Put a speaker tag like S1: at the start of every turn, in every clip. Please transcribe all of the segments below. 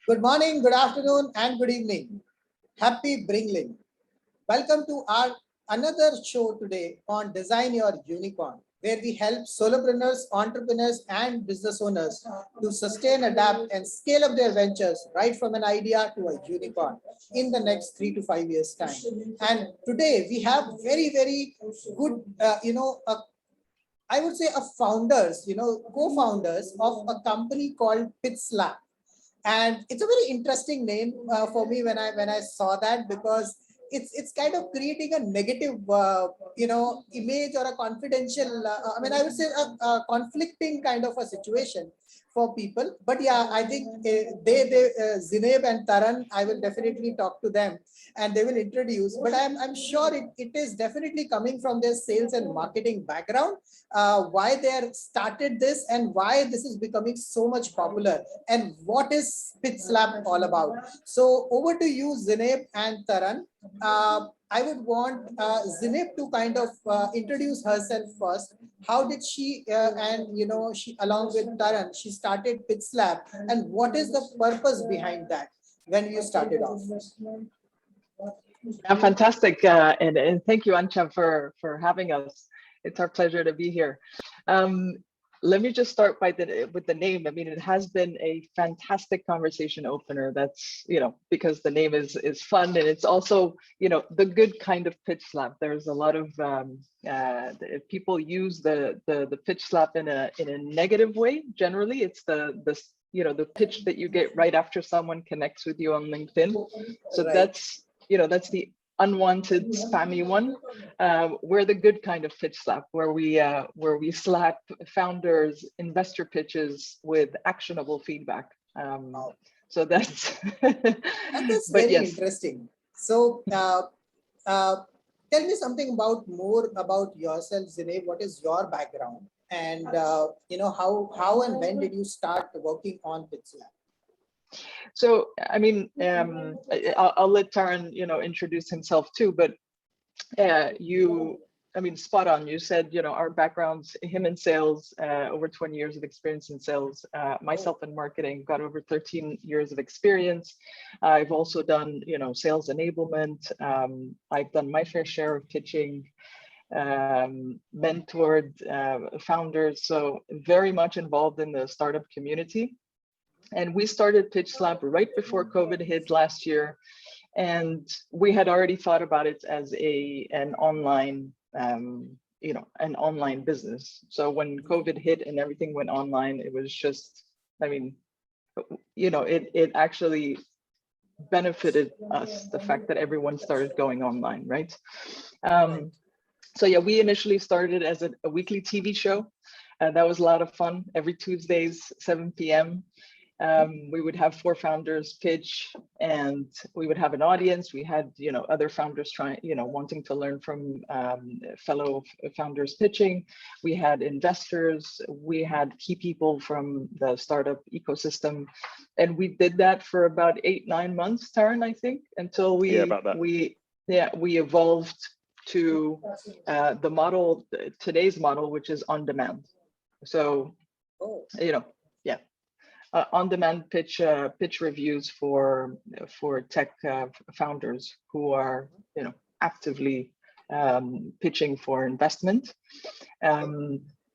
S1: Good morning, good afternoon, and good evening. Happy Bringling. Welcome to our another show today on Design Your Unicorn, where we help solopreneurs, entrepreneurs, and business owners to sustain, adapt, and scale up their ventures right from an idea to a unicorn in the next 3 to 5 years' time. And today we have very good, I would say, a founders, co-founders of a company called PitchLab, and it's a very interesting name for me when I saw that, because it's kind of creating a negative image or a confidential I would say a conflicting kind of a situation for people. But yeah, I think they Zineb and Taran, I will definitely talk to them and they will introduce, but I'm sure it is definitely coming from their sales and marketing background, why they started this and why this is becoming so much popular and what is PitchLab all about. So over to you, Zineb and Taran. I would want Zineb to kind of introduce herself first. How did she she, along with Taran, she started PitchLab, and what is the purpose behind that when you started off?
S2: Fantastic, and thank you, Ancha, for having us. It's our pleasure to be here. Let me just start with the name. I mean, it has been a fantastic conversation opener. That's, because the name is fun, and it's also, the good kind of pitch slap. There's a lot of people use the pitch slap in a negative way. Generally, it's the pitch that you get right after someone connects with you on LinkedIn. So right. That's the unwanted spammy one. We're the good kind of pitch slap, where we slap founders investor pitches with actionable feedback. So that's
S1: that's very interesting. So tell me something more about yourself, Zineb. What is your background, and how and when did you start working on PitchLab?
S2: So, I mean, I'll let Taran, introduce himself too, but spot on. You said, our backgrounds, him in sales, over 20 years of experience in sales, myself in marketing, got over 13 years of experience. I've also done, sales enablement. I've done my fair share of pitching, mentored founders, so very much involved in the startup community. And we started PitchLab right before COVID hit last year, and we had already thought about it as an online, an online business. So when COVID hit and everything went online, it was just, it actually benefited us, the fact that everyone started going online, right? So yeah, we initially started as a weekly TV show. That was a lot of fun. Every Tuesdays, 7 p.m. We would have 4 founders pitch, and we would have an audience. We had, other founders wanting to learn from fellow founders pitching. We had investors. We had key people from the startup ecosystem, and we did that for about 8-9 months, Taran, I think, until we evolved to the model, today's model, which is on demand. So, on-demand pitch reviews for tech founders who are actively pitching for investment.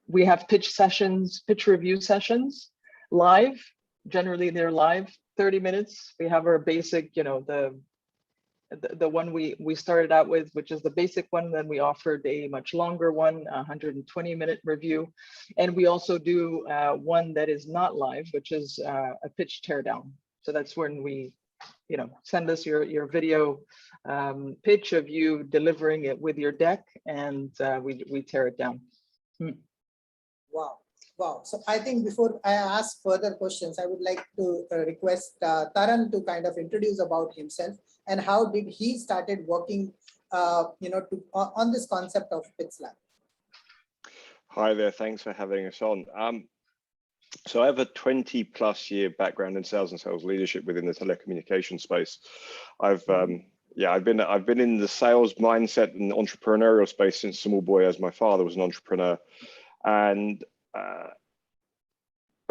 S2: We have pitch review sessions live. Generally, they're live, 30 minutes. We have our basic, the one we started out with, which is the basic one. Then we offered a much longer one, 120-minute review. And we also do one that is not live, which is a pitch teardown. So that's when we, send us your video pitch of you delivering it with your deck, and we tear it down.
S1: Wow. So I think before I ask further questions, I would like to request Taran to kind of introduce about himself and how did he started working, on this concept of PitchLab.
S3: Hi there. Thanks for having us on. So I have a 20+ year background in sales and sales leadership within the telecommunications space. I've been in the sales mindset and entrepreneurial space since small boy, as my father was an entrepreneur. And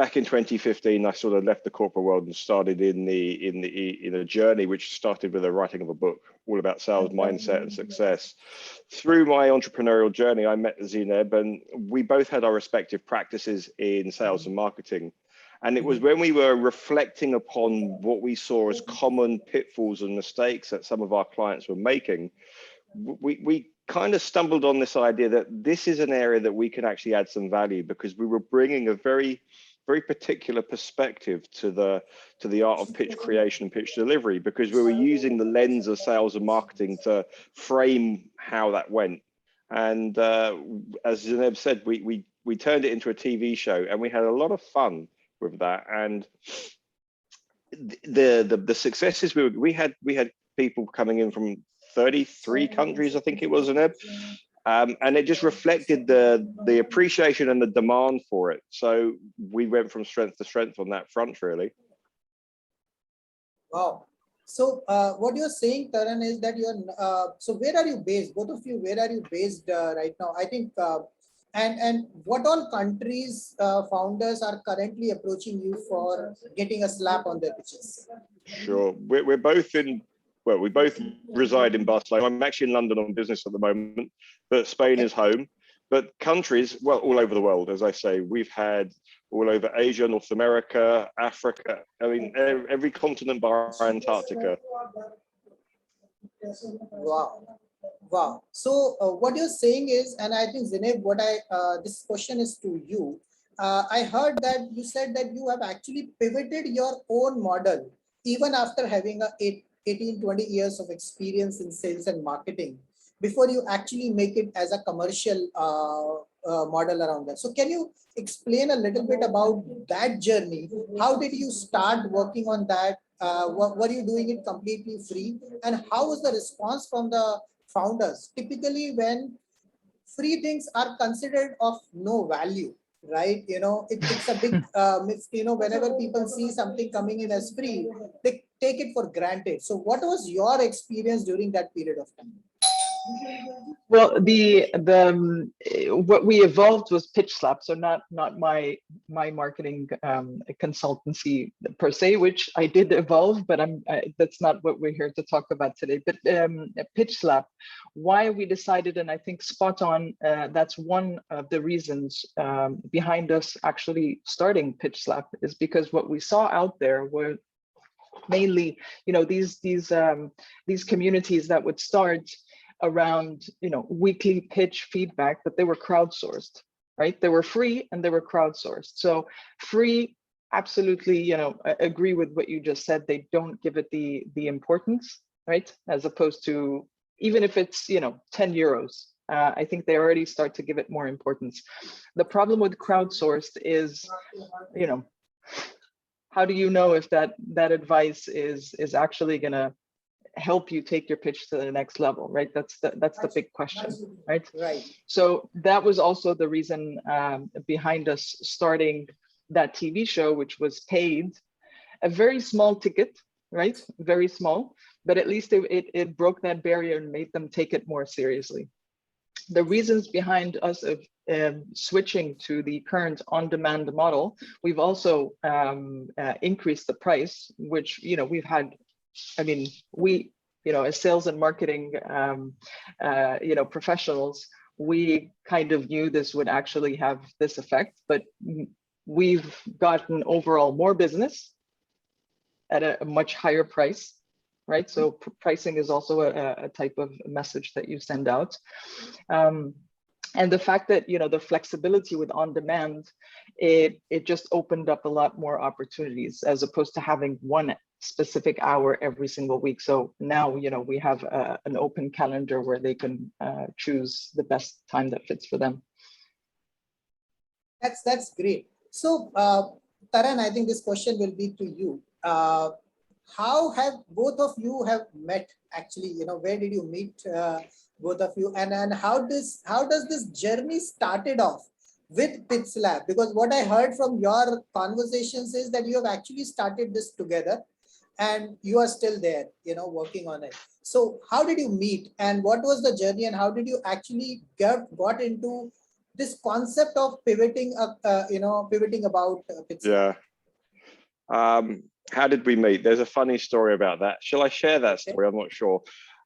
S3: back in 2015, I sort of left the corporate world and started in a journey which started with the writing of a book all about sales mindset and success. Through my entrepreneurial journey, I met Zineb, and we both had our respective practices in sales and marketing. And it was when we were reflecting upon what we saw as common pitfalls and mistakes that some of our clients were making, we kind of stumbled on this idea that this is an area that we can actually add some value, because we were bringing a very particular perspective to the art of pitch creation and pitch delivery, because we were using the lens of sales and marketing to frame how that went. And as Zineb said, we turned it into a TV show, and we had a lot of fun with that. And the successes we had people coming in from 33 countries, I think it was, Zineb. And it just reflected the appreciation and the demand for it. So we went from strength to strength on that front, really.
S1: Wow. So what you're saying, Taran, is that so where are you based? Both of you, where are you based right now? I think, and what all countries founders are currently approaching you for getting a slap on their pitches?
S3: Sure. We're both in, well, we both reside in Barcelona. I'm actually in London on business at the moment, but Spain is home. But countries, well, all over the world, as I say, we've had all over Asia, North America, Africa. I mean, every continent bar Antarctica.
S1: Wow. Wow. So what you're saying is, and I think Zineb, this question is to you. I heard that you said that you have actually pivoted your own model, even after having 18, 20 years of experience in sales and marketing, before you actually make it as a commercial model around that. So can you explain a little bit about that journey? How did you start working on that? Were you doing it completely free? And how was the response from the founders? Typically, when free things are considered of no value, right? It's a big whenever people see something coming in as free, they take it for granted. So what was your experience during that period of time?
S2: Well, what we evolved was Pitch Slap, so not my marketing consultancy per se, which I did evolve, but that's not what we're here to talk about today. But Pitch Slap, why we decided, and I think spot on, that's one of the reasons behind us actually starting Pitch Slap, is because what we saw out there were mainly, these communities that would start around, weekly pitch feedback, but they were crowdsourced, right? They were free and they were crowdsourced. So free, absolutely, I agree with what you just said. They don't give it the importance, right? As opposed to, even if it's, 10 euros, I think they already start to give it more importance. The problem with crowdsourced is, how do you know if that advice is actually gonna help you take your pitch to the next level, right? That's the big question, right?
S1: Right.
S2: So that was also the reason behind us starting that TV show, which was paid, a very small ticket, right? Very small, but at least it broke that barrier and made them take it more seriously. The reasons behind us of switching to the current on-demand model, we've also increased the price, which, we've had, we, as sales and marketing, professionals, we kind of knew this would actually have this effect, but we've gotten overall more business at a much higher price, right? So pricing is also a type of message that you send out. And the fact that, the flexibility with on-demand, it just opened up a lot more opportunities, as opposed to having one specific hour every single week. So now, we have an open calendar where they can choose the best time that fits for them.
S1: That's great. So Taran, I think this question will be to you. How have both of you have met actually? Where did you meet both of you, and how does this journey started off with Pitch Slap? Because what I heard from your conversations is that you have actually started this together, and you are still there, working on it. So how did you meet, and what was the journey, and how did you actually got into this concept of pivoting pivoting about Pizza?
S3: Yeah. How did we meet? There's a funny story about that. Shall I share that story? I'm not sure.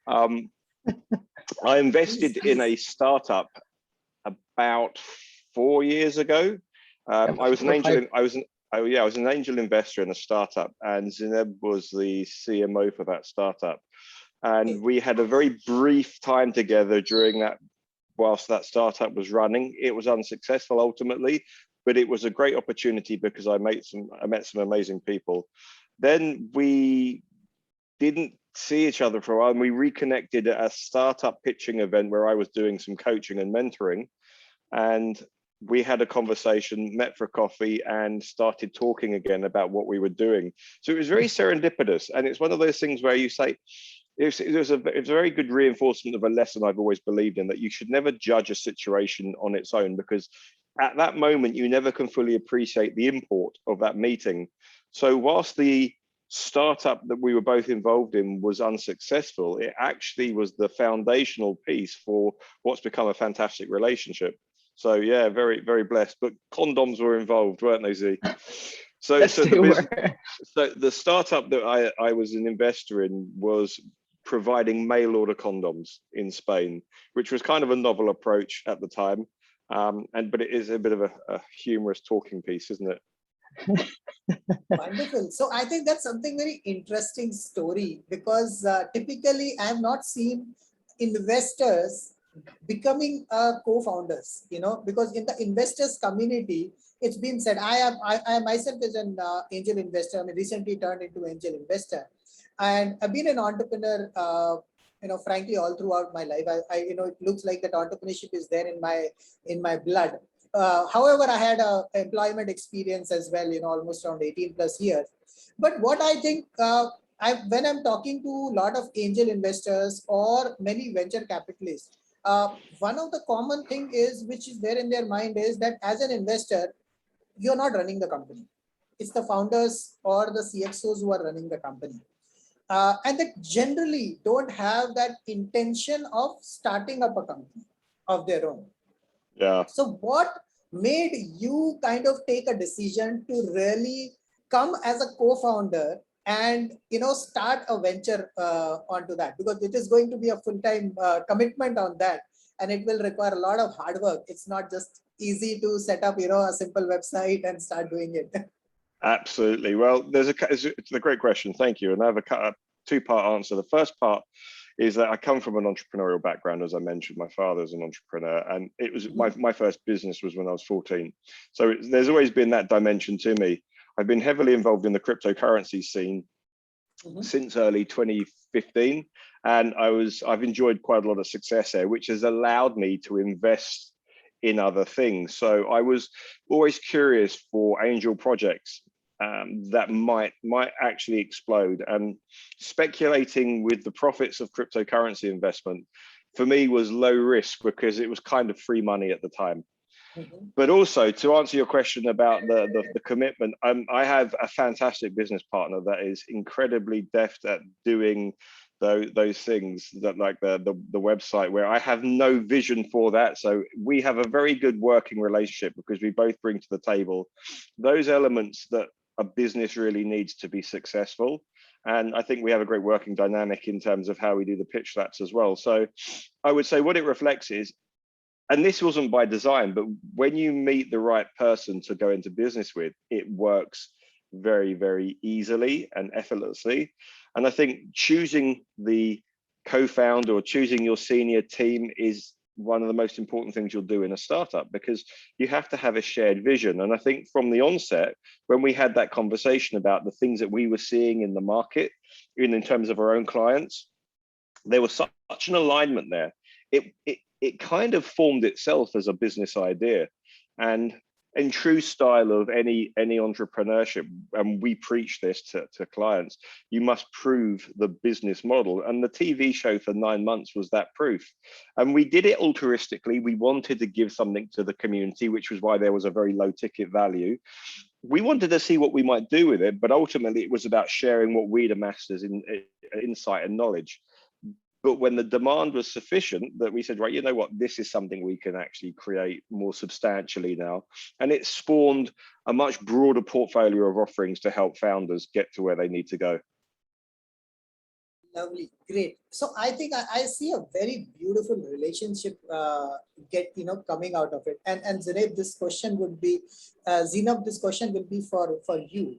S3: Um, I invested in a startup about 4 years ago. I was an angel. I was an angel investor in a startup, and Zineb was the CMO for that startup. And we had a very brief time together during that, whilst that startup was running. It was unsuccessful ultimately, but it was a great opportunity because I met some amazing people. Then we didn't see each other for a while, and we reconnected at a startup pitching event where I was doing some coaching and mentoring. And we had a conversation, met for coffee, and started talking again about what we were doing. So it was very serendipitous. And it's one of those things where you say, it was a very good reinforcement of a lesson I've always believed in, that you should never judge a situation on its own, because at that moment, you never can fully appreciate the import of that meeting. So whilst the startup that we were both involved in was unsuccessful, it actually was the foundational piece for what's become a fantastic relationship. So yeah, very, very blessed. But condoms were involved, weren't they, Z? So,
S2: Yes,
S3: so
S2: they were.
S3: the startup that I was an investor in was providing mail order condoms in Spain, which was kind of a novel approach at the time. But it is a bit of a humorous talking piece, isn't it?
S1: Wonderful. So I think that's something very interesting story, because typically I have not seen investors becoming co-founders, because in the investors community, it's been said, I myself is an angel investor. I mean, recently turned into angel investor, and I've been an entrepreneur, frankly, all throughout my life. It looks like that entrepreneurship is there in my blood. However, I had a employment experience as well, almost around 18 plus years. But what I think, when I'm talking to a lot of angel investors or many venture capitalists, one of the common thing is, which is there in their mind, is that as an investor, you're not running the company. It's the founders or the CXOs who are running the company. And that generally don't have that intention of starting up a company of their own.
S3: Yeah.
S1: So what made you kind of take a decision to really come as a co-founder and start a venture onto that? Because it is going to be a full-time commitment on that, and it will require a lot of hard work. It's not just easy to set up a simple website and start doing it.
S3: Absolutely. Well, it's a great question. Thank you. And I have a two-part answer. The first part is that I come from an entrepreneurial background. As I mentioned, my father's an entrepreneur, and it was my first business was when I was 14. So there's always been that dimension to me. I've been heavily involved in the cryptocurrency scene since early 2015, and I've enjoyed quite a lot of success there, which has allowed me to invest in other things. So I was always curious for angel projects that might actually explode. And speculating with the profits of cryptocurrency investment for me was low risk, because it was kind of free money at the time. But also, to answer your question about the commitment, I have a fantastic business partner that is incredibly deft at doing those things, that like the website, where I have no vision for that. So we have a very good working relationship, because we both bring to the table those elements that a business really needs to be successful. And I think we have a great working dynamic in terms of how we do the pitch flats as well. So I would say what it reflects is, and this wasn't by design, but when you meet the right person to go into business with, it works very, very easily and effortlessly. And I think choosing the co-founder or choosing your senior team is one of the most important things you'll do in a startup, because you have to have a shared vision. And I think from the onset, when we had that conversation about the things that we were seeing in the market, in terms of our own clients, there was such an alignment there. It kind of formed itself as a business idea. And in true style of any entrepreneurship, and we preach this to clients, you must prove the business model. And the TV show for 9 months was that proof. And we did it altruistically. We wanted to give something to the community, which was why there was a very low ticket value. We wanted to see what we might do with it, but ultimately it was about sharing what we'd amassed as insight and knowledge. But when the demand was sufficient, that we said, right, you know what, this is something we can actually create more substantially now. And it spawned a much broader portfolio of offerings to help founders get to where they need to go.
S1: Lovely, great. So I think I see a very beautiful relationship coming out of it. And Zineb, this question would be, Zineb, this question will be for you.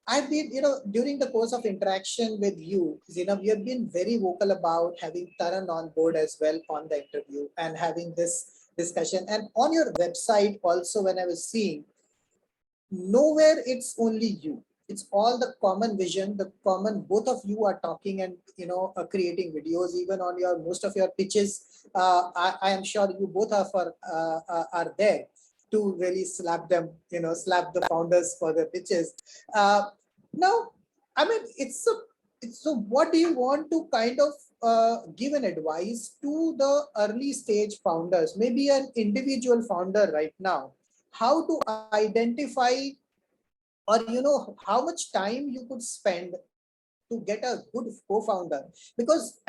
S1: I've been, during the course of interaction with you, Zineb, you have been very vocal about having Taran on board as well on the interview and having this discussion. And on your website also, when I was seeing, nowhere it's only you. It's all the common vision, the common, both of you are talking and, creating videos, even on your, most of your pitches. I am sure you both are there to really slap them, slap the founders for their pitches. Now, I mean, so what do you want to kind of give an advice to the early stage founders, maybe an individual founder right now, how to identify, or how much time you could spend to get a good co-founder? Because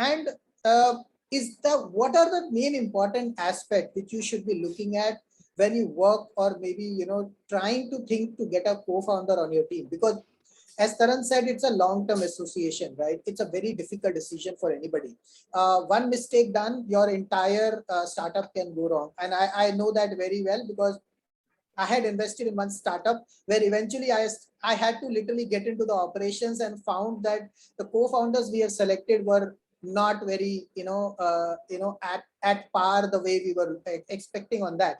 S1: what are the main important aspect which you should be looking at when you work, or maybe trying to think to get a co-founder on your team? Because as Taran said, it's a long-term association, right? It's a very difficult decision for anybody. One mistake done, your entire startup can go wrong. And I know that very well, because I had invested in one startup where eventually I had to literally get into the operations and found that the co-founders we have selected were not very, at par the way we were expecting on that.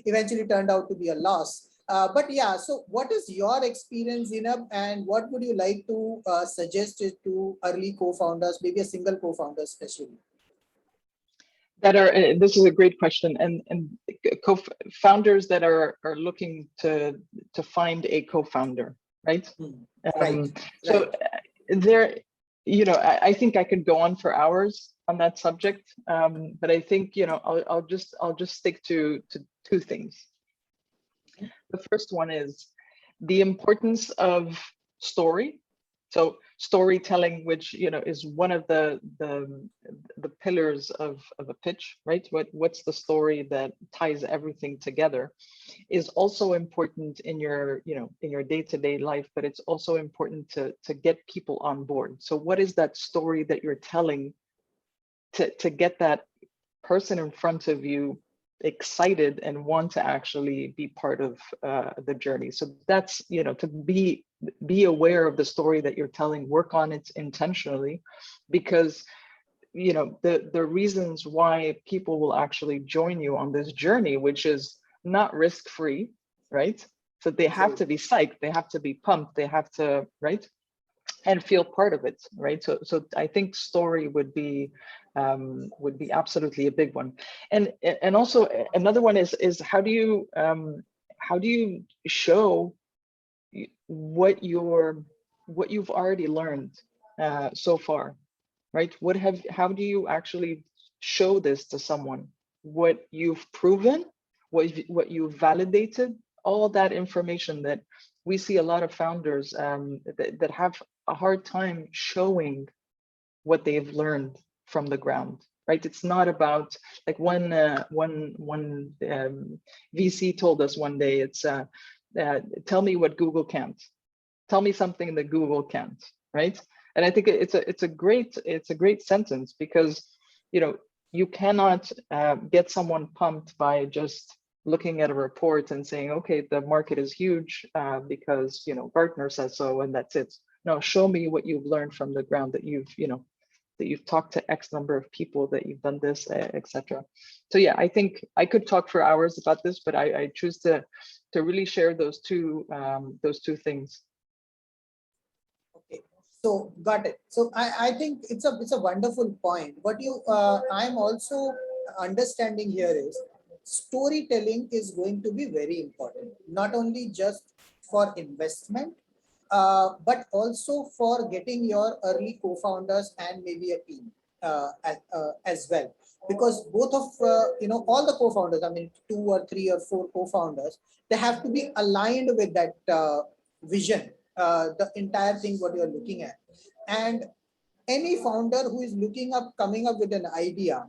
S1: Eventually turned out to be a loss. But yeah, so what is your experience, Zineb, and what would you like to suggest to early co-founders, maybe a single co-founder especially?
S2: This is a great question, and co-founders that are looking to find a co-founder, right? So there, I think I could go on for hours on that subject, but I think I'll just stick to two things. The first one is the importance of story. So storytelling, which is one of the pillars of a pitch, right? What's the story that ties everything together, is also important in your in your day-to-day life, but it's also important to get people on board. So what is that story that you're telling to get that person in front of you excited and want to actually be part of the journey? So that's to be aware of the story that you're telling, work on it intentionally, because the reasons why people will actually join you on this journey, which is not risk-free, right? So they have to be psyched, they have to be pumped, they have to, right, and feel part of it, right? So I think story would be absolutely a big one. And also another one is how do you show what you've already learned so far, right? How do you actually show this to someone? What you've proven, what you've validated, all that information that we see a lot of founders that have a hard time showing what they've learned from the ground, right? It's not about, like, one VC told us one day, it's tell me what Google can't. Tell me something that Google can't, right? And I think it's a great sentence, because you cannot get someone pumped by just looking at a report and saying, okay, the market is huge because Gartner says so, and that's it. No, show me what you've learned from the ground, that you've talked to X number of people, that you've done this, etc. So yeah, I think I could talk for hours about this, but I choose to really share those two things.
S1: Okay, so got it. So I think it's a wonderful point. What I'm also understanding here is storytelling is going to be very important, not only just for investment, but also for getting your early co-founders and maybe a team as well. Because both of all the co-founders, I mean 2 or 3 or 4 co-founders, they have to be aligned with that vision, the entire thing what you're looking at. And any founder who is coming up with an idea,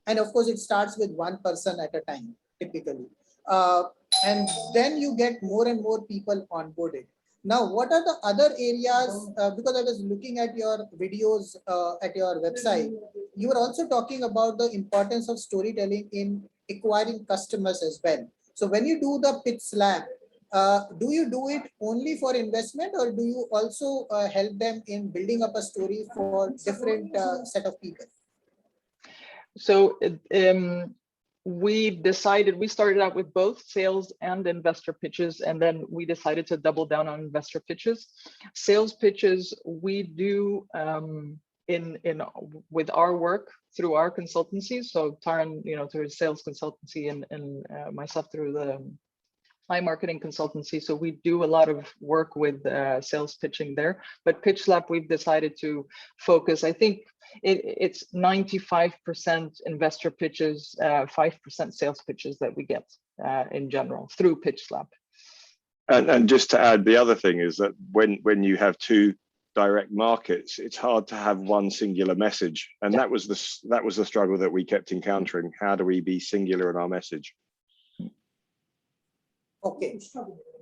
S1: and of course, it starts with one person at a time, typically. Uh, and then you get more and more people onboarded. Now, what are the other areas? Because I was looking at your videos at your website, you were also talking about the importance of storytelling in acquiring customers as well. So when you do the pitch slab, do you do it only for investment, or do you also help them in building up a story for different set of people?
S2: So we started out with both sales and investor pitches, and then we decided to double down on investor pitches. Sales pitches we do in with our work through our consultancy. So Taran, through his sales consultancy, and myself through my marketing consultancy. So we do a lot of work with sales pitching there. But Pitch Lab, we've decided to focus. I think it's 95% investor pitches, 5% sales pitches that we get in general through Pitch Lab.
S3: And just to add, the other thing is that when you have two direct markets, it's hard to have one singular message, and that was the struggle that we kept encountering. How do we be singular in our message?
S1: Okay,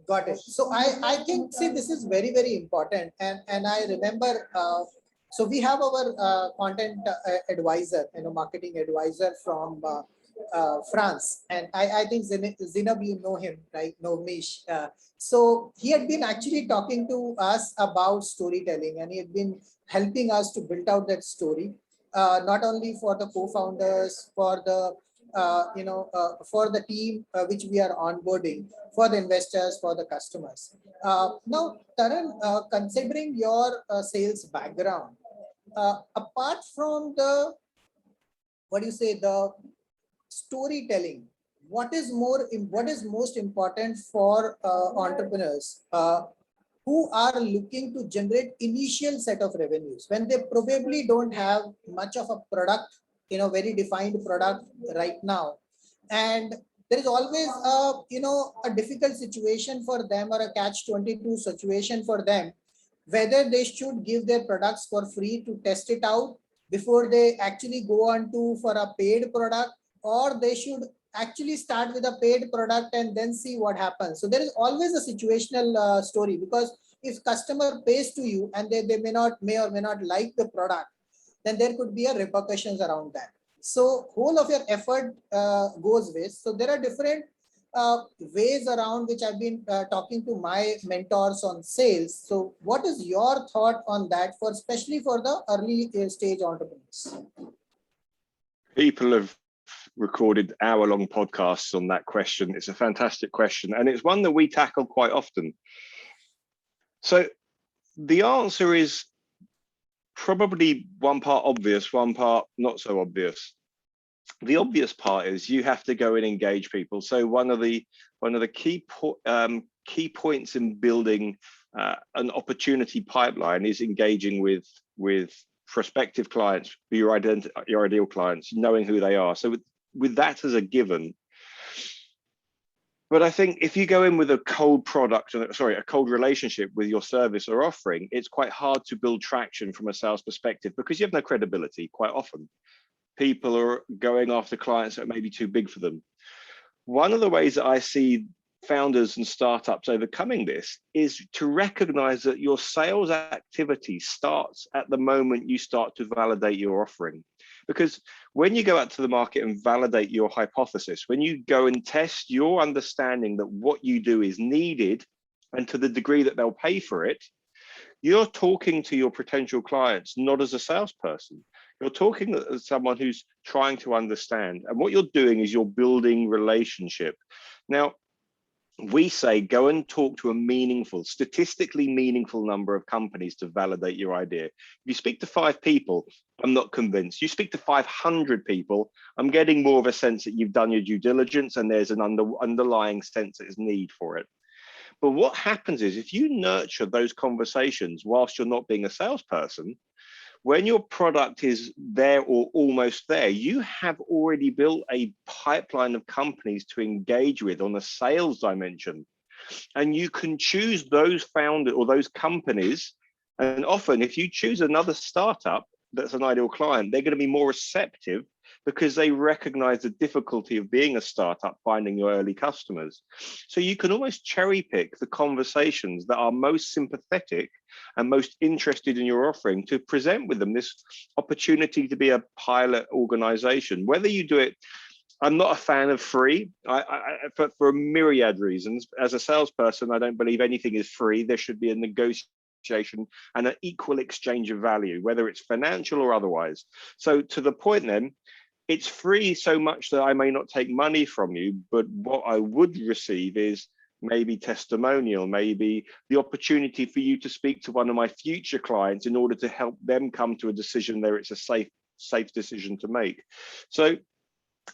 S1: got it. So I think, see, this is very, very important. And I remember, so we have our content advisor, marketing advisor from France. And I think Zineb, you know him, right? Mish. So he had been actually talking to us about storytelling, and he had been helping us to build out that story, not only for the co-founders, for the for the team which we are onboarding, for the investors, for the customers. Now, Taran, considering your sales background, apart from the, the storytelling, what is most important for entrepreneurs who are looking to generate initial set of revenues when they probably don't have much of a product, very defined product right now, and there is always a difficult situation for them, or a catch-22 situation for them, whether they should give their products for free to test it out before they actually go on to for a paid product, or they should actually start with a paid product and then see what happens. So there is always a situational story, because if customer pays to you and they may or may not like the product, then there could be a repercussions around that. So whole of your effort goes waste. So there are different ways around which I've been talking to my mentors on sales. So what is your thought on that, for especially for the early stage entrepreneurs?
S3: People have recorded hour-long podcasts on that question. It's a fantastic question, and it's one that we tackle quite often. So the answer is probably one part obvious, one part not so obvious. The obvious part is you have to go and engage people. So one of the key points in building an opportunity pipeline is engaging with prospective clients, your ideal clients, knowing who they are. So with that as a given. But I think if you go in with a cold a cold relationship with your service or offering, it's quite hard to build traction from a sales perspective, because you have no credibility quite often. People are going after clients that may be too big for them. One of the ways that I see founders and startups overcoming this is to recognize that your sales activity starts at the moment you start to validate your offering. Because when you go out to the market and validate your hypothesis, when you go and test your understanding that what you do is needed, and to the degree that they'll pay for it, you're talking to your potential clients not as a salesperson. You're talking as someone who's trying to understand. And what you're doing is you're building relationship. Now, we say go and talk to a statistically meaningful number of companies to validate your idea. If you speak to 5 people, I'm not convinced. You speak to 500 people, I'm getting more of a sense that you've done your due diligence and there's an underlying sense that there's need for it. But what happens is if you nurture those conversations whilst you're not being a salesperson, when your product is there or almost there, you have already built a pipeline of companies to engage with on a sales dimension. And you can choose those founders or those companies. And often if you choose another startup, that's an ideal client, they're going to be more receptive because they recognize the difficulty of being a startup, finding your early customers. So you can almost cherry pick the conversations that are most sympathetic and most interested in your offering to present with them this opportunity to be a pilot organization. Whether you do it, I'm not a fan of free, for a myriad reasons. As a salesperson, I don't believe anything is free. There should be a negotiation and an equal exchange of value, whether it's financial or otherwise. So to the point then, it's free so much that I may not take money from you, but what I would receive is maybe testimonial, maybe the opportunity for you to speak to one of my future clients in order to help them come to a decision where it's a safe decision to make. So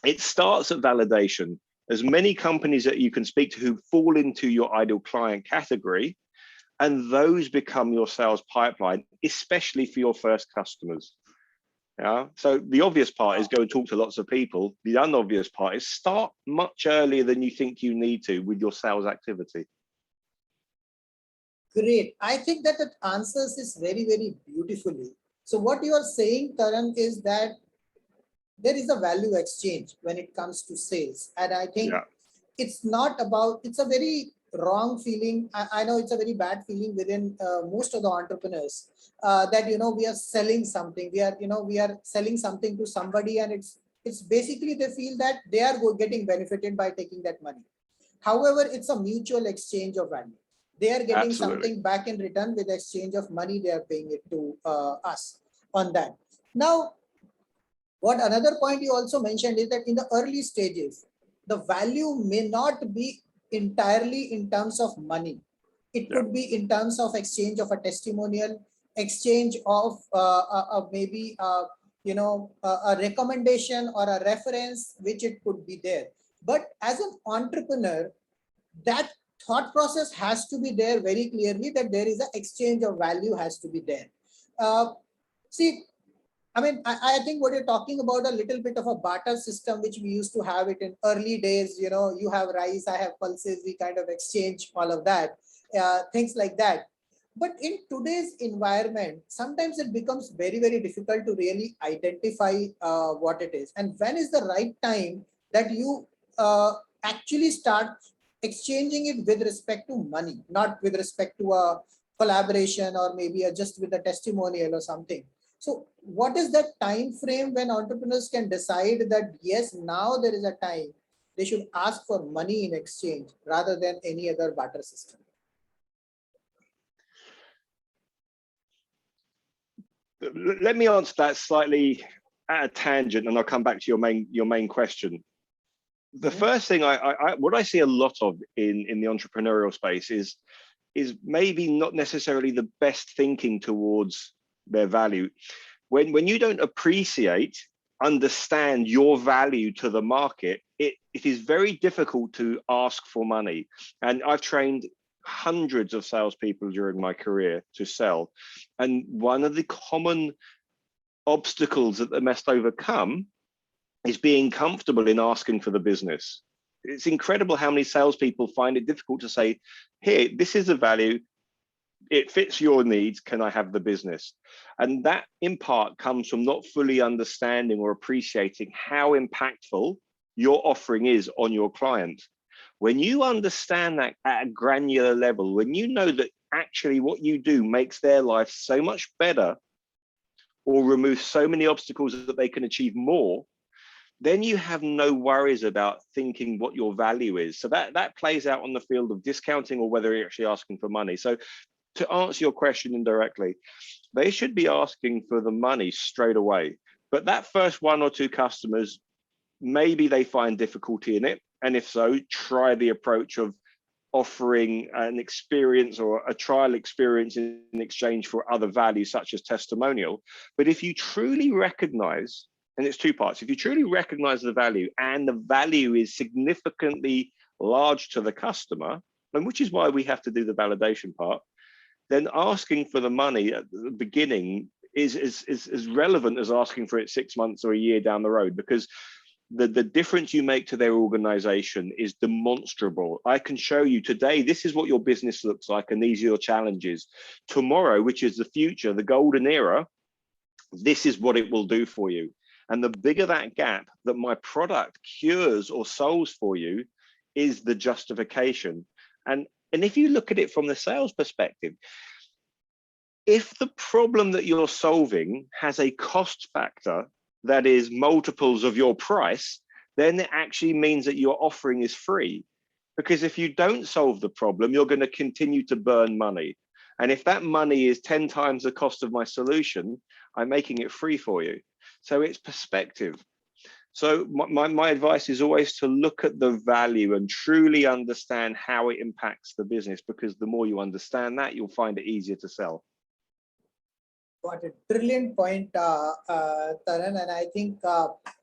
S3: it starts at validation. As many companies that you can speak to who fall into your ideal client category, and those become your sales pipeline, especially for your first customers. Yeah. So the obvious part is go and talk to lots of people. The unobvious part is start much earlier than you think you need to with your sales activity.
S1: Great. I think that it answers this very, very beautifully. So what you are saying, Taran, is that there is a value exchange when it comes to sales. And I think it's not about, it's a very wrong feeling. I know it's a very bad feeling within most of the entrepreneurs that, we are selling something. We are selling something to somebody, and it's basically they feel that they are getting benefited by taking that money. However, it's a mutual exchange of value. They are getting something back in return with exchange of money. They are paying it to us on that. Now, what another point you also mentioned is that in the early stages, the value may not be entirely in terms of money. It could be in terms of exchange of a testimonial, exchange of maybe a recommendation or a reference, which it could be there. But as an entrepreneur, that thought process has to be there very clearly, that there is an exchange of value has to be there. See, I mean, I think what you're talking about a little bit of a barter system, which we used to have it in early days. You have rice, I have pulses, we kind of exchange all of that, things like that. But in today's environment, sometimes it becomes very, very difficult to really identify what it is. And when is the right time that you actually start exchanging it with respect to money, not with respect to a collaboration or maybe just with a testimonial or something. So what is that time frame when entrepreneurs can decide that, yes, now there is a time they should ask for money in exchange rather than any other barter system?
S3: Let me answer that slightly at a tangent, and I'll come back to your main question. The first thing what I see a lot of in the entrepreneurial space is maybe not necessarily the best thinking towards their value. When you don't understand your value to the market, it is very difficult to ask for money. And I've trained hundreds of salespeople during my career to sell. And one of the common obstacles that they must overcome is being comfortable in asking for the business. It's incredible how many salespeople find it difficult to say, here, this is the value, it fits your needs, can I have the business? And that in part comes from not fully understanding or appreciating how impactful your offering is on your client. When you understand that at a granular level, when you know that actually what you do makes their life so much better or removes so many obstacles that they can achieve more, then you have no worries about thinking what your value is. So that plays out on the field of discounting or whether you're actually asking for money. So to answer your question indirectly, they should be asking for the money straight away. But that first one or two customers, maybe they find difficulty in it. And if so, try the approach of offering an experience or a trial experience in exchange for other values such as testimonial. But if you truly recognize, and it's two parts, if you truly recognize the value and the value is significantly large to the customer, and which is why we have to do the validation part, then asking for the money at the beginning is as relevant as asking for it 6 months or a year down the road, because the difference you make to their organization is demonstrable. I can show you today, this is what your business looks like and these are your challenges. Tomorrow, which is the future, the golden era, this is what it will do for you. And the bigger that gap that my product cures or solves for you is the justification. And if you look at it from the sales perspective, if the problem that you're solving has a cost factor that is multiples of your price, then it actually means that your offering is free. Because if you don't solve the problem, you're going to continue to burn money. And if that money is 10 times the cost of my solution, I'm making it free for you. So it's perspective. So my advice is always to look at the value and truly understand how it impacts the business, because the more you understand that, you'll find it easier to sell.
S1: Got it. Brilliant point, Taran, and I think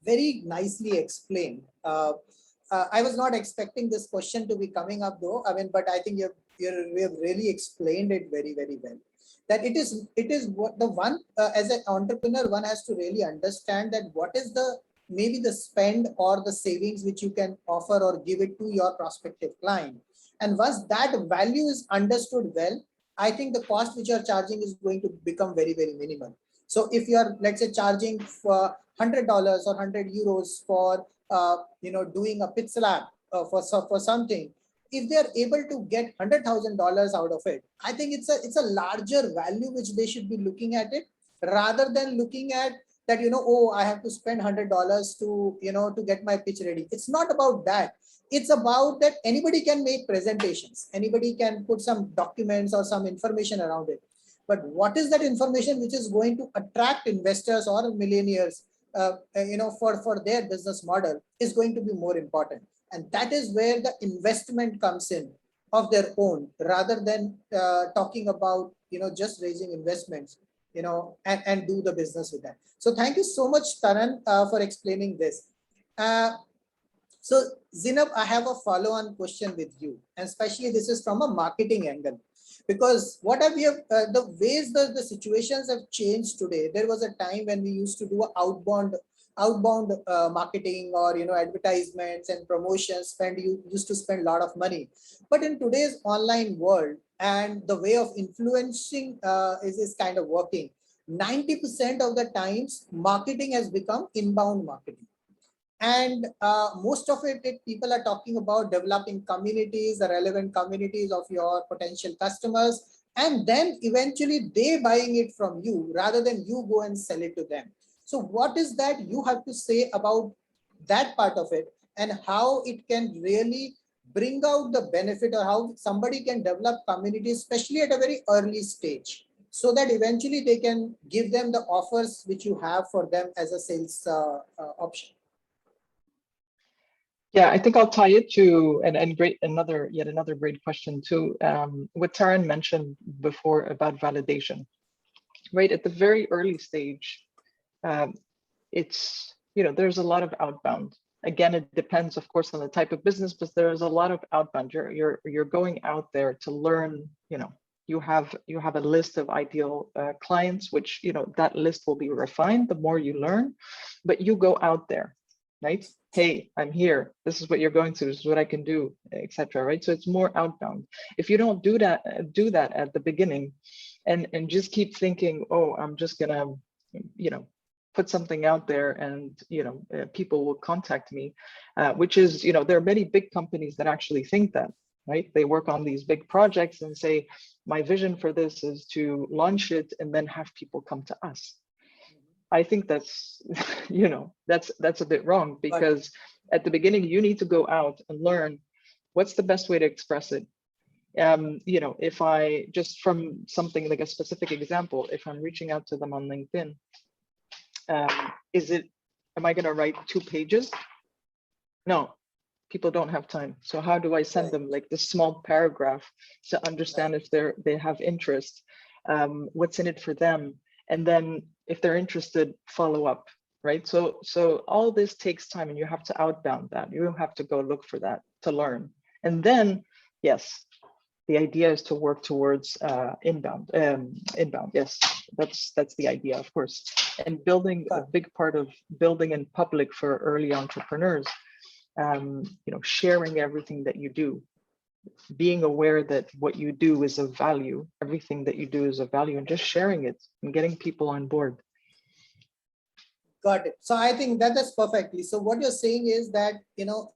S1: very nicely explained. I was not expecting this question to be coming up though. I mean, but I think you have really explained it very, very well. That it is what the one as an entrepreneur, one has to really understand that what is the maybe the spend or the savings which you can offer or give it to your prospective client. And once that value is understood well, I think the cost which you're charging is going to become very, very minimal. So if you're, let's say, charging for $100 or 100 euros for doing a pit slab for something, if they're able to get $100,000 out of it, I think it's a larger value which they should be looking at it, rather than looking at that, oh, I have to spend $100 to get my pitch ready. It's not about that. It's about that anybody can make presentations, anybody can put some documents or some information around it. But what is that information which is going to attract investors or millionaires, for their business model is going to be more important. And that is where the investment comes in of their own, rather than talking about, just raising investments, and do the business with that. So thank you so much, Taran, for explaining this. So Zineb, I have a follow-on question with you, and especially this is from a marketing angle, because what have we have the ways the situations have changed today. There was a time when we used to do outbound marketing, or advertisements and promotions. You used to spend a lot of money, but in today's online world and the way of influencing is kind of working. 90% of the times, marketing has become inbound marketing. And most of it, people are talking about developing communities, the relevant communities of your potential customers, and then eventually they buying it from you rather than you go and sell it to them. So what is that you have to say about that part of it, and how it can really bring out the benefit, or how somebody can develop communities, especially at a very early stage, so that eventually they can give them the offers which you have for them as a sales option?
S2: Yeah, I think I'll tie it to yet another great question too. What Taran mentioned before about validation, right? At the very early stage, it's there's a lot of outbound. Again, it depends, of course, on the type of business, but there's a lot of outbound. You're going out there to learn. You have a list of ideal clients, which that list will be refined the more you learn, but you go out there, right? Hey, I'm here. This is what you're going through. This is what I can do, etc. Right? So it's more outbound. If you don't do that at the beginning, and just keep thinking, oh, I'm just gonna, put something out there, and people will contact me, which is, there are many big companies that actually think that, right? They work on these big projects and say, my vision for this is to launch it and then have people come to us. I think that's, that's a bit wrong, because at the beginning, you need to go out and learn what's the best way to express it. If I just from something like a specific example, if I'm reaching out to them on LinkedIn, am I going to write 2 pages? No, people don't have time. So how do I send them like this small paragraph to understand if they have interest, what's in it for them? And then if they're interested, follow up, right? So all this takes time, and you have to outbound that. You have to go look for that to learn. And then, yes, the idea is to work towards inbound. Yes, that's the idea, of course. And building, a big part of building in public for early entrepreneurs, sharing everything that you do, being aware that what you do is of value, everything that you do is of value, and just sharing it and getting people on board.
S1: Got it. So I think that is perfectly. So what you're saying is that,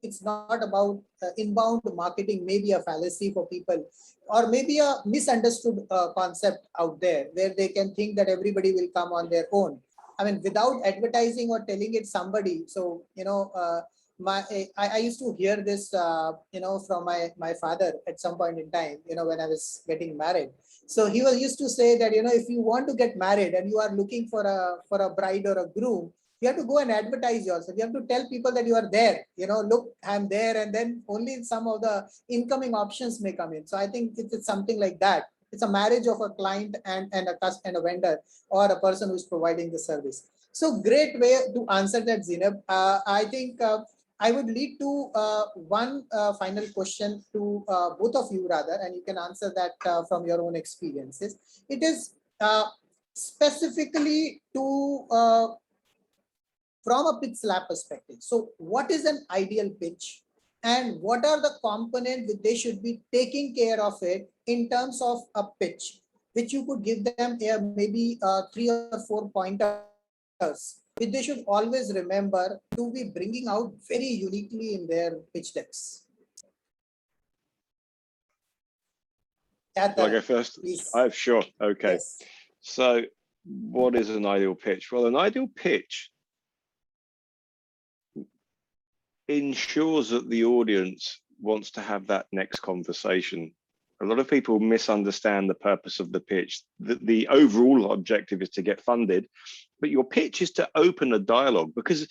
S1: it's not about inbound marketing, maybe a fallacy for people, or maybe a misunderstood concept out there where they can think that everybody will come on their own. I mean, without advertising or telling it somebody. So, I used to hear this, from my father at some point in time, when I was getting married. So he was used to say that, if you want to get married and you are looking for a bride or a groom, you have to go and advertise yourself. You have to tell people that you are there, look, I'm there, and then only some of the incoming options may come in. So I think it's something like that. It's a marriage of a client and a vendor or a person who's providing the service. So great way to answer that, Zineb. I think I would lead to one final question to both of you rather, and you can answer that from your own experiences. It is specifically to from a pitch slab perspective. So what is an ideal pitch, and what are the components that they should be taking care of it in terms of a pitch, which you could give them maybe 3 or 4 pointers, which they should always remember to be bringing out very uniquely in their pitch decks. Yeah,
S3: Shall I go first?
S1: please.
S3: Oh, sure. Okay.
S1: Yes.
S3: So what is an ideal pitch? Well, an ideal pitch ensures that the audience wants to have that next conversation. A lot of people misunderstand the purpose of the pitch. The overall objective is to get funded, but your pitch is to open a dialogue, because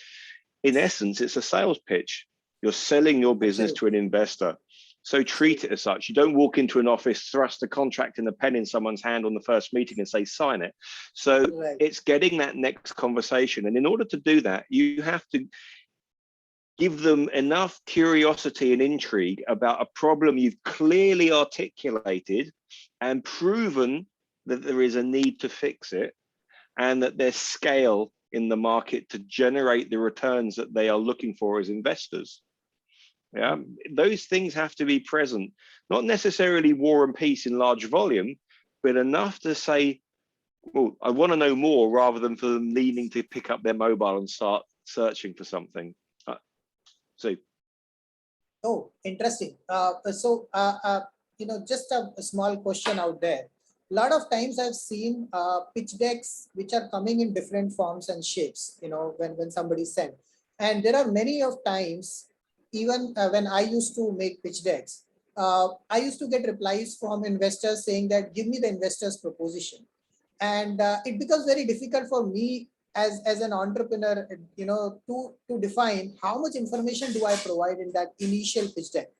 S3: in essence, it's a sales pitch. You're selling your business to an investor. So treat it as such. You don't walk into an office, thrust a contract and a pen in someone's hand on the first meeting and say, sign it. So it's getting that next conversation. And in order to do that, you have to give them enough curiosity and intrigue about a problem you've clearly articulated and proven that there is a need to fix it, and that there's scale in the market to generate the returns that they are looking for as investors. Yeah, those things have to be present, not necessarily war and peace in large volume, but enough to say, well, I want to know more, rather than for them needing to pick up their mobile and start searching for something.
S1: Oh, interesting. Just a small question out there. A lot of times I've seen pitch decks which are coming in different forms and shapes, when somebody sent. And there are many of times, even when I used to make pitch decks, I used to get replies from investors saying that, give me the investor's proposition. And it becomes very difficult for me as an entrepreneur, to define how much information do I provide in that initial pitch deck.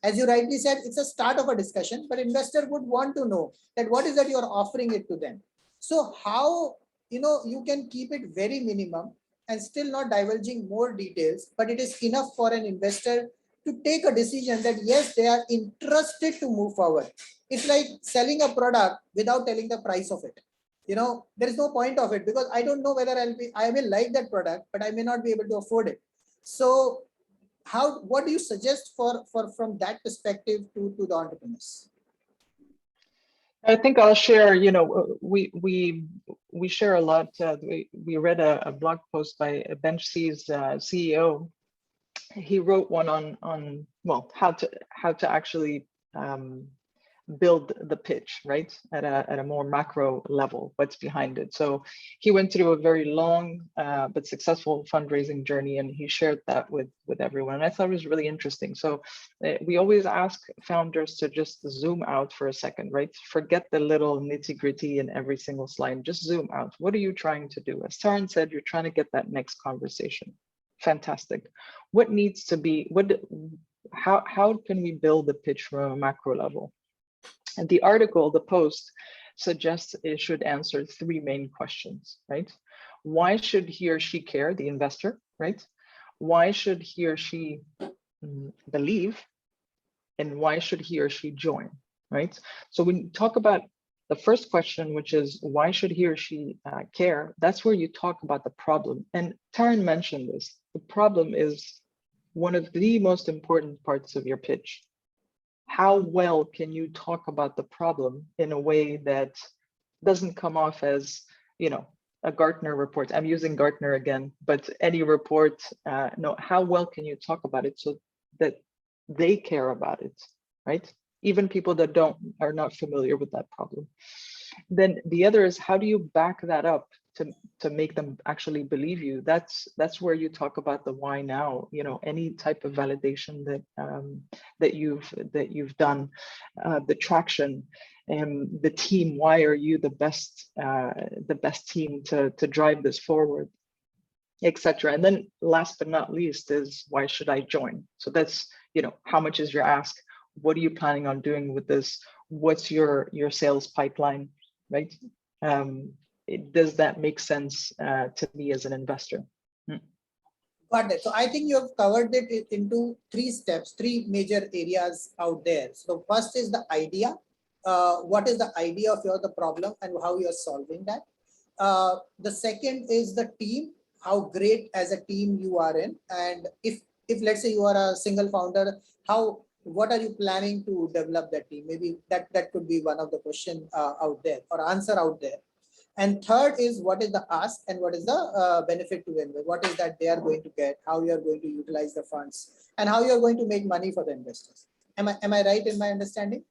S1: As you rightly said, it's a start of a discussion, but investor would want to know that what is that you're offering it to them. So how, you can keep it very minimum and still not divulging more details, but it is enough for an investor to take a decision that yes, they are interested to move forward. It's like selling a product without telling the price of it. There is no point of it, because I don't know whether I will like that product, but I may not be able to afford it. So what do you suggest for from that perspective to the entrepreneurs?
S2: I think I'll share, we share a lot. We read a blog post by BenchC's CEO. He wrote one on well, how to actually build the pitch, right, at a more macro level, what's behind it. So he went through a very long but successful fundraising journey, and he shared that with everyone. And I thought it was really interesting. So we always ask founders to just zoom out for a second, right? Forget the little nitty-gritty in every single slide, just zoom out. What are you trying to do? As Taran said, you're trying to get that next conversation. Fantastic. What needs to be, how can we build the pitch from a macro level? And the article, the post, suggests it should answer 3 main questions, right? Why should he or she care, the investor, right? Why should he or she believe? And why should he or she join, right? So when you talk about the first question, which is why should he or she care, that's where you talk about the problem. And Taran mentioned this. The problem is one of the most important parts of your pitch. How well can you talk about the problem in a way that doesn't come off as, a Gartner report, I'm using Gartner again, but any report, no, how well can you talk about it so that they care about it, right? Even people that are not familiar with that problem. Then the other is, how do you back that up to make them actually believe you? That's where you talk about the why now. You know, any type of validation that you've done, the traction, and the team. Why are you the best team to drive this forward, etc. And then last but not least is, why should I join? So that's, you know, how much is your ask? What are you planning on doing with this? What's your sales pipeline, right? Does that make sense to me as an investor?
S1: Got it. So I think you have covered it into 3 steps, 3 major areas out there. So first is the idea. What is the idea of the problem and how you're solving that? The second is the team, how great as a team you are in. And if let's say you are a single founder, what are you planning to develop that team? Maybe that could be one of the question out there or answer out there. And third is, what is the ask and what is the benefit to them? What is that they are going to get, how you are going to utilize the funds, and how you are going to make money for the investors. Am I right in my understanding?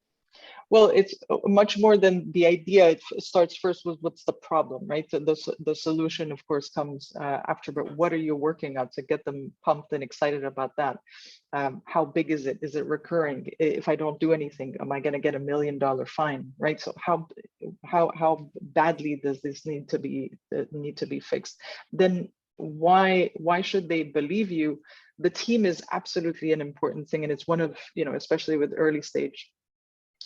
S2: Well, it's much more than the idea. It starts first with what's the problem, right? So the solution, of course, comes after, but what are you working on to get them pumped and excited about that? How big is it? Is it recurring? If I don't do anything, am I going to get $1 million fine, right? So how badly does this need to be fixed? Then why should they believe you? The team is absolutely an important thing, and it's one of, you know, especially with early stage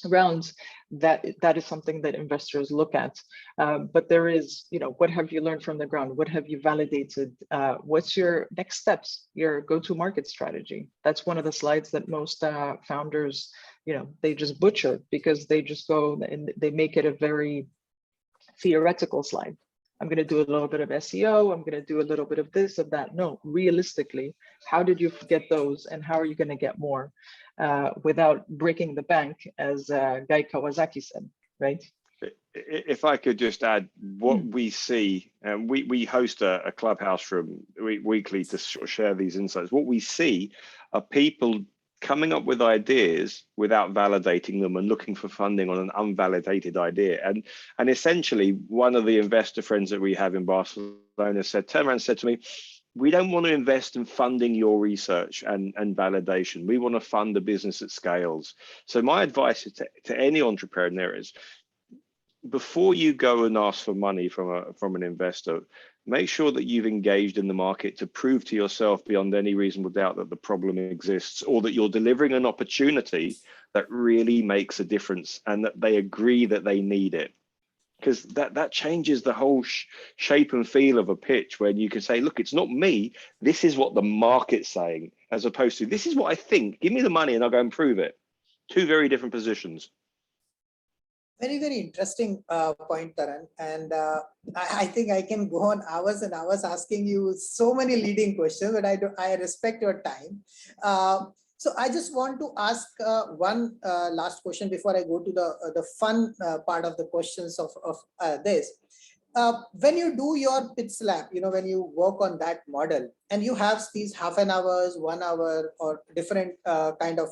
S2: rounds, that is something that investors look at. But there is, you know, what have you learned from the ground? What have you validated? What's your next steps, your go-to-market strategy? That's one of the slides that most founders, you know, they just butcher, because they just go and they make it a very theoretical slide. I'm going to do a little bit of SEO. I'm going to do a little bit of this, of that. No, realistically, how did you get those, and how are you going to get more without breaking the bank, as Guy Kawasaki said, right?
S3: If I could just add, what we see, and we host a clubhouse room weekly to sort of share these insights. What we see are people coming up with ideas without validating them and looking for funding on an unvalidated idea. And essentially, one of the investor friends that we have in Barcelona turned around and said to me, we don't want to invest in funding your research and validation. We want to fund a business that scales. So my advice is to any entrepreneur is, before you go and ask for money from an investor, make sure that you've engaged in the market to prove to yourself beyond any reasonable doubt that the problem exists, or that you're delivering an opportunity that really makes a difference and that they agree that they need it. Because that changes the whole shape and feel of a pitch, when you can say, look, it's not me, this is what the market's saying, as opposed to, this is what I think, give me the money and I'll go and prove it. 2 very different positions.
S1: Very, very interesting point, Taran. And I think I can go on hours and hours asking you so many leading questions, but I respect your time. So I just want to ask one last question before I go to the fun part of the questions of this. When you do your pitch lab, you know, when you work on that model and you have these half an hours, 1 hour, or different kind of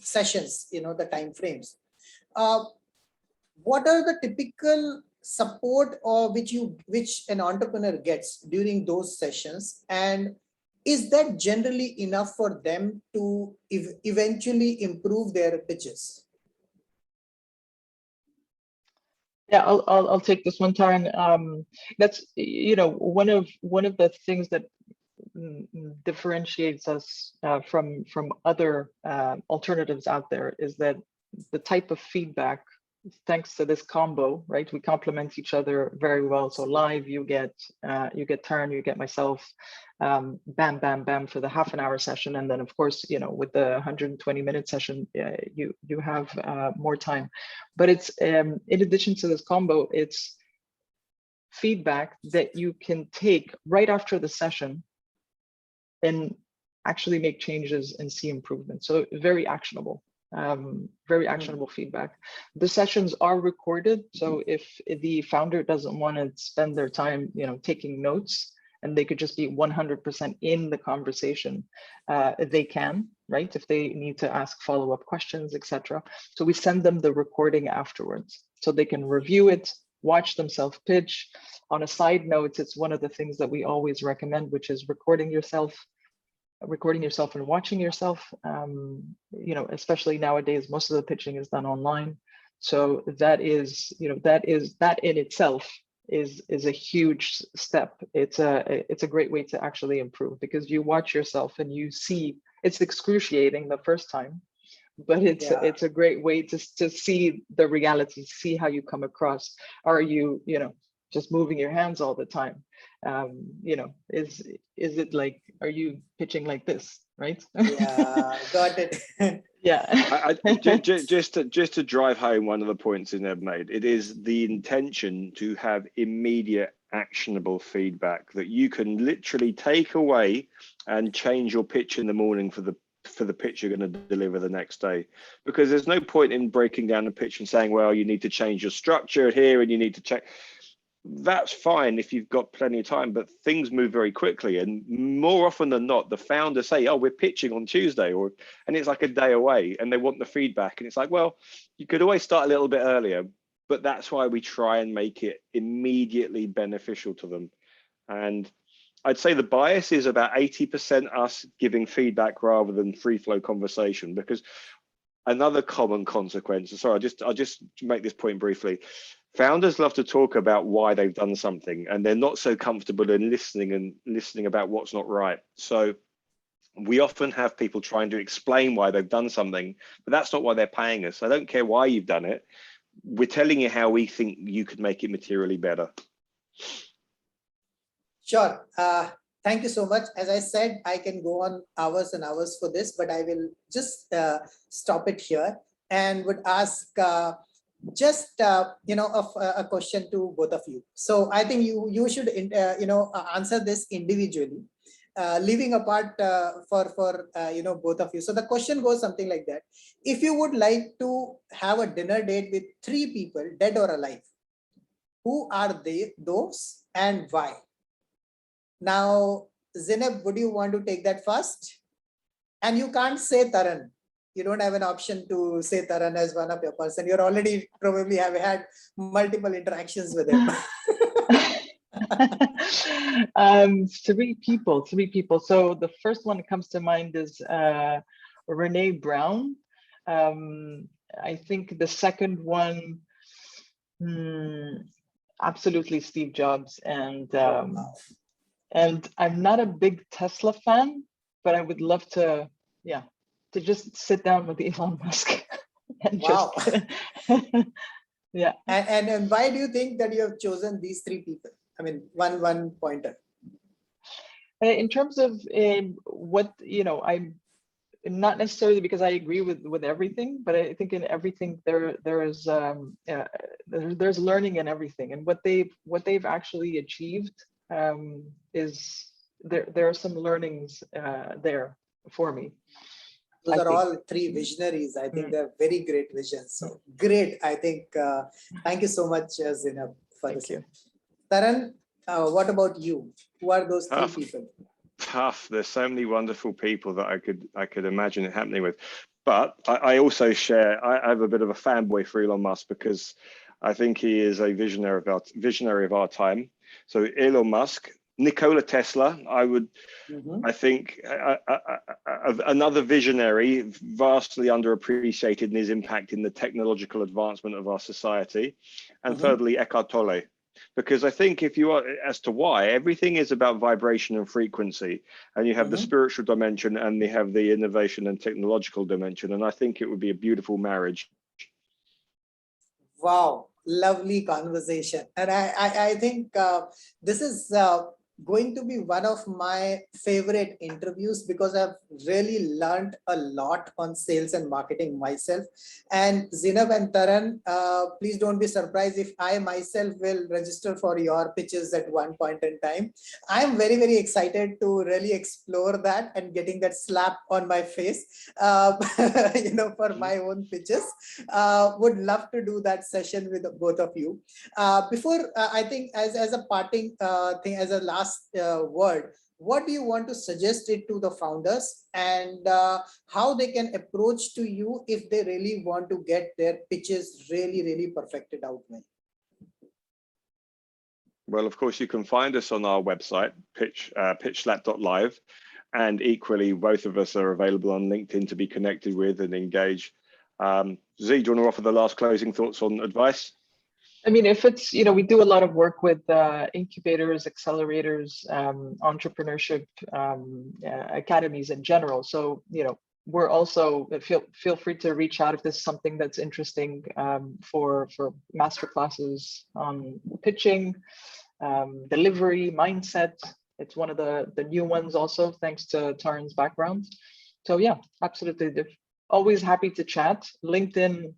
S1: sessions, you know, the time frames. What are the typical support or which an entrepreneur gets during those sessions, and is that generally enough for them to eventually improve their pitches?
S2: Yeah, I'll take this one, Taran. That's, you know, one of the things that differentiates us from other alternatives out there is that the type of feedback, thanks to this combo, right? We complement each other very well. So live, you get Taran, you get myself, bam, bam, bam for the half an hour session, and then of course, you know, with the 120-minute session, you have more time. But it's in addition to this combo, it's feedback that you can take right after the session and actually make changes and see improvement. So very actionable. Very actionable feedback. The sessions are recorded, so if the founder doesn't want to spend their time, taking notes, and they could just be 100% in the conversation, they can, right? If they need to ask follow-up questions, etc. So we send them the recording afterwards, so they can review it, watch themselves pitch. On a side note, it's one of the things that we always recommend, which is recording yourself and watching yourself. Especially nowadays, most of the pitching is done online. So that in itself is a huge step. It's a great way to actually improve, because you watch yourself and you see it's excruciating the first time, but it's a great way to see the reality, see how you come across. Are you just moving your hands all the time? Is it like, are you pitching like this, right?
S1: Yeah, got it.
S2: Yeah.
S3: Just to drive home one of the points Zineb made, it is the intention to have immediate actionable feedback that you can literally take away and change your pitch in the morning for the pitch you're going to deliver the next day. Because there's no point in breaking down the pitch and saying, well, you need to change your structure here and you need to check. That's fine if you've got plenty of time, but things move very quickly, and more often than not, the founders say, oh, we're pitching on Tuesday, and it's like a day away, and they want the feedback, and it's like, well, you could always start a little bit earlier, but that's why we try and make it immediately beneficial to them. And I'd say the bias is about 80% us giving feedback rather than free flow conversation, because another common consequence, sorry, I'll just make this point briefly. Founders love to talk about why they've done something, and they're not so comfortable in listening about what's not right. So we often have people trying to explain why they've done something, but that's not why they're paying us. I don't care why you've done it. We're telling you how we think you could make it materially better.
S1: Sure. Thank you so much. As I said, I can go on hours and hours for this, but I will just stop it here and would ask a question to both of you. So I think you should answer this individually, leaving apart for both of you. So the question goes something like that: if you would like to have a dinner date with 3 people, dead or alive, who are those and why? Now, Zineb, would you want to take that first? And you can't say Taran. You don't have an option to say Taran as one of your person. You're already probably have had multiple interactions with him.
S2: 3 people. So the first one that comes to mind is Renee Brown. I think the second one, absolutely Steve Jobs. And I'm not a big Tesla fan, but I would love to just sit down with Elon Musk and
S1: wow.
S2: Yeah.
S1: And why do you think that you have chosen these 3 people? I mean, one pointer.
S2: In terms of what, I'm not necessarily because I agree with everything, but I think in everything there's learning in everything, and what they've actually achieved is there are some learnings there for me.
S1: Those are all 3 visionaries. I think they're very great visions. So great. I think, thank you so much, Zineb, for this.
S2: Thank you.
S1: Taran, what about you? Who are those 3 people?
S3: Tough. There's so many wonderful people that I could imagine it happening with. But I also share, I have a bit of a fanboy for Elon Musk, because I think he is a visionary of our time. So Elon Musk, Nikola Tesla, I think another visionary, vastly underappreciated in his impact in the technological advancement of our society. And thirdly, Eckhart Tolle, because I think if you are, as to why, everything is about vibration and frequency, and you have the spiritual dimension and you have the innovation and technological dimension. And I think it would be a beautiful marriage.
S1: Wow. Lovely conversation. And I think this is going to be one of my favorite interviews because I've really learned a lot on sales and marketing myself. And Zineb and Taran, please don't be surprised if I myself will register for your pitches at one point in time. I'm very, very excited to really explore that and getting that slap on my face, for my own pitches. Would love to do that session with both of you. Before, I think as a parting thing, as a last word, what do you want to suggest it to the founders, and how they can approach to you if they really want to get their pitches really, really perfected out well?
S3: Well, of course, you can find us on our website, pitchslap.live. And equally, both of us are available on LinkedIn to be connected with and engage. Z, do you want to offer the last closing thoughts on advice?
S2: I mean, if it's, we do a lot of work with incubators, accelerators, entrepreneurship academies in general. So, we're also, feel free to reach out if this is something that's interesting for master classes on pitching, delivery, mindset. It's one of the new ones also, thanks to Taran's background. So yeah, absolutely. Always happy to chat. LinkedIn,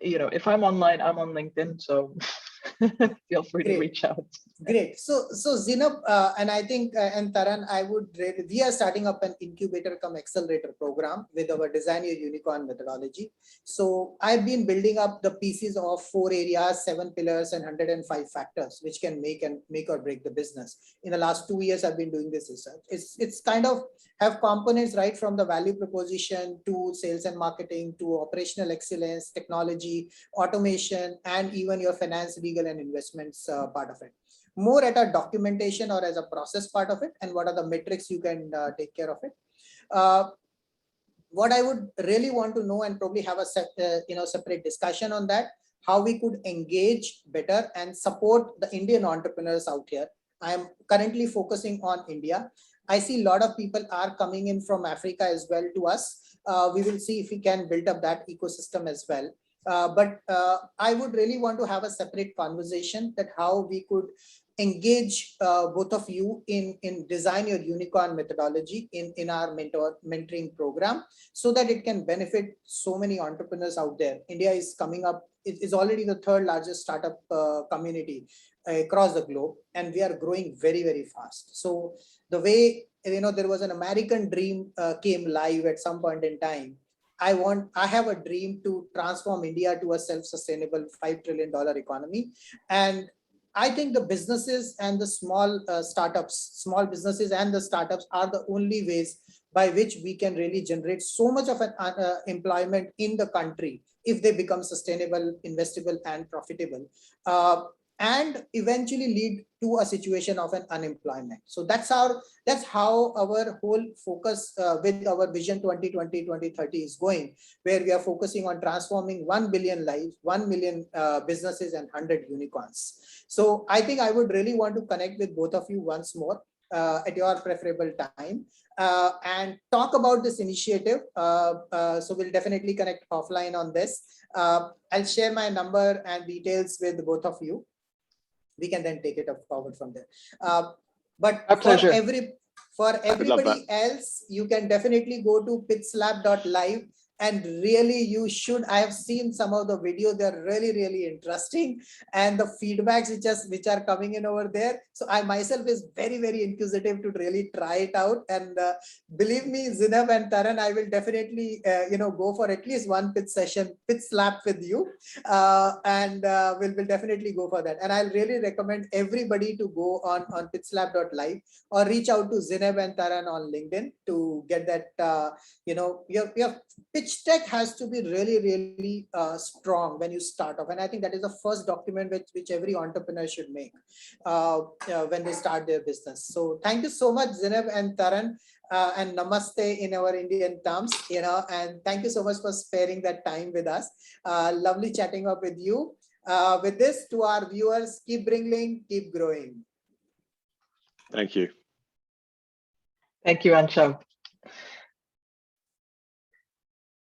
S2: if I'm online, I'm on LinkedIn. So feel free to reach out.
S1: Great. So Zineb, and I think, and Taran, we are starting up an incubator come accelerator program with our Design Your Unicorn methodology. So I've been building up the pieces of 4 areas, 7 pillars, and 105 factors, which can make or break the business. In the last 2 years, I've been doing this research. It's kind of have components right from the value proposition to sales and marketing to operational excellence, technology, automation, and even your finance, legal, and investments part of it. More at a documentation or as a process part of it, and what are the metrics you can take care of it. What I would really want to know, and probably have a separate discussion on that, how we could engage better and support the Indian entrepreneurs out here. I am currently focusing on India. I see a lot of people are coming in from Africa as well to us. We will see if we can build up that ecosystem as well. But I would really want to have a separate conversation that how we could engage both of you in Design Your Unicorn methodology in our mentoring program, so that it can benefit so many entrepreneurs out there. India is coming up, it is already the 3rd largest startup community across the globe, and we are growing very, very fast. So the way, there was an American dream came live at some point in time. I have a dream to transform India to a self-sustainable $5 trillion economy. And I think the businesses and the small small businesses and the startups are the only ways by which we can really generate so much of an employment in the country if they become sustainable, investable, and profitable. And eventually lead to a situation of an unemployment. So that's how our whole focus with our Vision 2020-2030 is going, where we are focusing on transforming 1 billion lives, 1 million businesses, and 100 unicorns. So I think I would really want to connect with both of you once more at your preferable time and talk about this initiative. So we'll definitely connect offline on this. I'll share my number and details with both of you. We can then take it up forward from there. But for everybody else, you can definitely go to pitchslap.live, and really you should. I have seen some of the videos; they're really, really interesting, and the feedbacks which are coming in over there. So I myself is very, very inquisitive to really try it out. And believe me, Zineb and Taran, I will definitely go for at least one pitch slap with you, and we'll definitely go for that. And I'll really recommend everybody to go on pitchslap.live or reach out to Zineb and Taran on LinkedIn to get that. Your pitch deck has to be really, really strong when you start off. And I think that is the first document which every entrepreneur should make when they start their business. So thank you so much, Zineb and Taran, and namaste in our Indian terms, and thank you so much for sparing that time with us. Lovely chatting up with you. With this, to our viewers, keep bringing, keep growing.
S3: Thank you.
S2: Thank you, Anshav.